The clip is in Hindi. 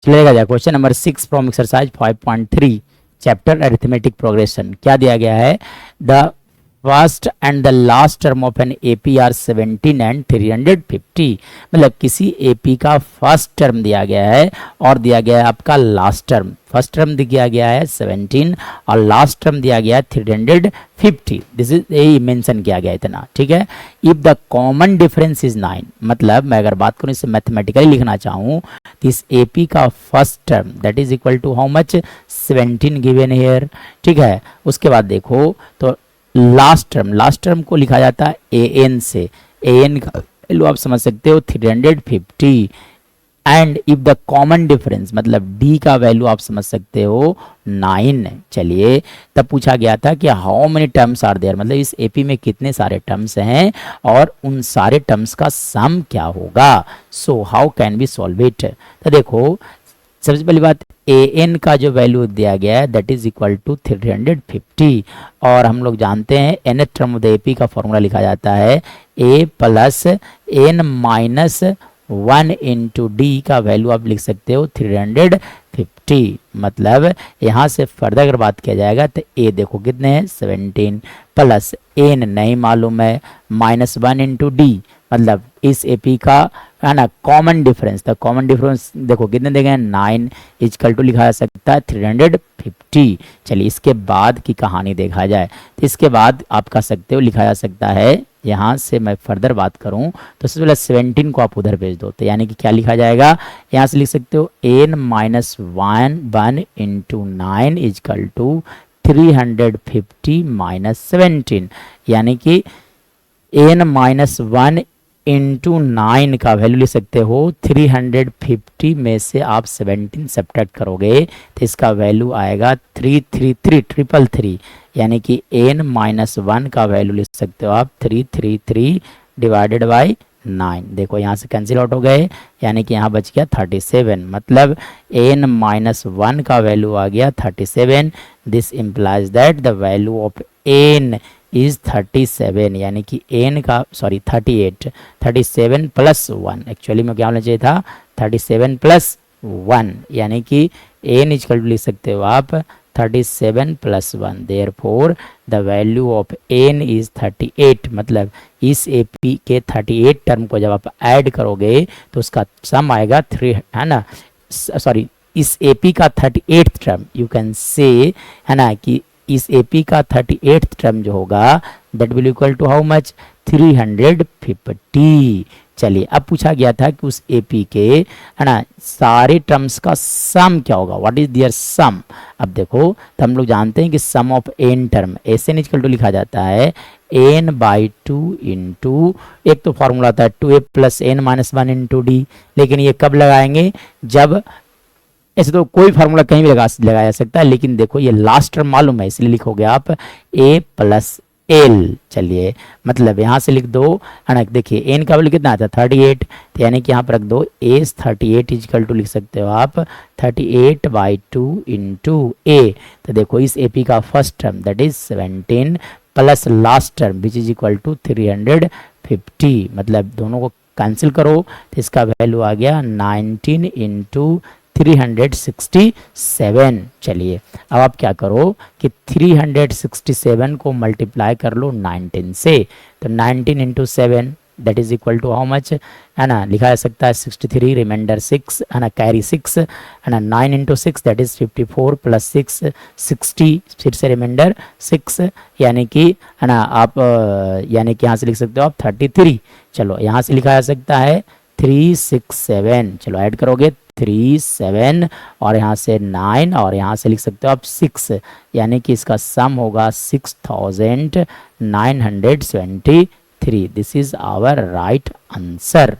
चलेगा जा question number 6 from exercise 5.3 chapter arithmetic progression. क्या दिया गया है? The first and the last term of an AP are 17 and 350। मतलब किसी एपी का फर्स्ट टर्म दिया गया है और दिया गया है आपका लास्ट टर्म। फर्स्ट टर्म दिया गया है 17 और लास्ट टर्म दिया गया है 350। दिस इज यही मेंशन किया गया इतना, ठीक है। If the common difference is 9, मतलब मैं अगर बात करूं इसे मैथमेटिकली लिखना चाहूं तो इस एपी का first term that is equal to how much 17 given here, ठीक है। उसके बाद देखो तो लास्ट टर्म को लिखा जाता है ए एन से। ए एन का वैल्यू आप समझ सकते हो 350 and if the common difference मतलब डी का वैल्यू आप समझ सकते हो 9। चलिए तब पूछा गया था कि how many terms are there, मतलब इस एपी में कितने सारे टर्म्स हैं और उन सारे टर्म्स का सम क्या होगा। So how can be solve it. तो देखो सबसे पहली बात ए एन का जो वैल्यू दिया गया है दैट इज इक्वल टू 350 और हम लोग जानते हैं n term of the AP का फॉर्मूला लिखा जाता है a plus n minus 1 into d का वैल्यू आप लिख सकते हो 350। मतलब यहाँ से फर्दर अगर बात किया जाएगा तो ए देखो कितने हैं 17 प्लस एन नहीं मालूम है माइनस 1 इंटू डी, मतलब इस एपी का है ना कॉमन डिफरेंस। तो कॉमन डिफरेंस देखो कितने देंगे 9 इजकल टू लिखा जा सकता है 350। चलिए इसके बाद की कहानी देखा जाए तो इसके बाद आप कह सकते हो लिखा जा सकता है, यहाँ से मैं फर्दर बात करूँ तो सबसे पहले 17 को आप उधर भेज दो तो यानी कि क्या लिखा जाएगा, यहाँ से लिख सकते हो n minus 1 into 9 equal to 350 minus 17, यानी कि एन माइनस 1 इंटू 9 का वैल्यू ले सकते हो 350 में से आप 17 सब्ट्रैक्ट करोगे तो इसका वैल्यू आएगा 333 यानी कि एन माइनस 1 का वैल्यू ले सकते हो आप 333 डिवाइडेड बाई 9। देखो यहाँ से कैंसिल आउट हो गए यानी कि यहाँ बच गया 37, मतलब एन माइनस 1 का वैल्यू आ गया 37। This implies that the value of n is 37, यानी कि एन का 37 प्लस 1, एक्चुअली में क्या होना चाहिए था 37 प्लस 1, यानी कि एन इजकल टू लिख सकते हो आप 37 plus 1। Therefore the value of n is 38, मतलब इस एपी के 38 टर्म को जब आप ऐड करोगे तो उसका सम आएगा 3, है ना, सॉरी इस एपी का 38th term you can say, है ना, कि इस एपी का 38th टर्म जो होगा that will equal to how much 350। चलिए अब पूछा गया था कि उस एपी के, है ना, सारे टर्म्स का सम क्या होगा, व्हाट इज देयर सम। अब देखो तो हम लोग जानते हैं कि sum of n term n equal to लिखा जाता है एन बाई 2 इंटू, एक तो फॉर्मूला था 2a plus n minus 1 into d, लेकिन ये कब लगाएंगे जब, ऐसे तो कोई फार्मूला कहीं भी लगाया जा सकता है, लेकिन देखो ये लास्ट टर्म मालूम है इसलिए लिखोगे आप a प्लस एल। चलिए मतलब यहाँ से लिख दो, है ना, देखिए एन का वैल्यू कितना आता है 38, तो यानी कि यहाँ पर रख दो एस 38 इजकल टू लिख सकते हो आप 38 बाई 2 इंटू ए। तो देखो इस एपी का first term that is 17 plus last term which is equal to 350, मतलब दोनों को कैंसिल करो तो इसका वैल्यू आ गया 19 इंटू 367। चलिए अब आप क्या करो कि 367 को मल्टीप्लाई कर लो 19 से, तो 19 into 7 that is equal to how much, है ना, लिखा जा सकता है 63 रिमाइंडर 6, है ना, कैरी 6, है ना, 9 इंटू 6 दैट इज 54 प्लस 6 60, फिर से रिमाइंडर 6, यानी कि, है ना, आप यानी कि यहाँ से लिख सकते हो आप 33। चलो यहाँ से लिखा जा सकता है 367, चलो ऐड करोगे 37 और यहाँ से 9 और यहाँ से लिख सकते हो आप 6, यानी कि इसका सम होगा 6973। This is our right answer.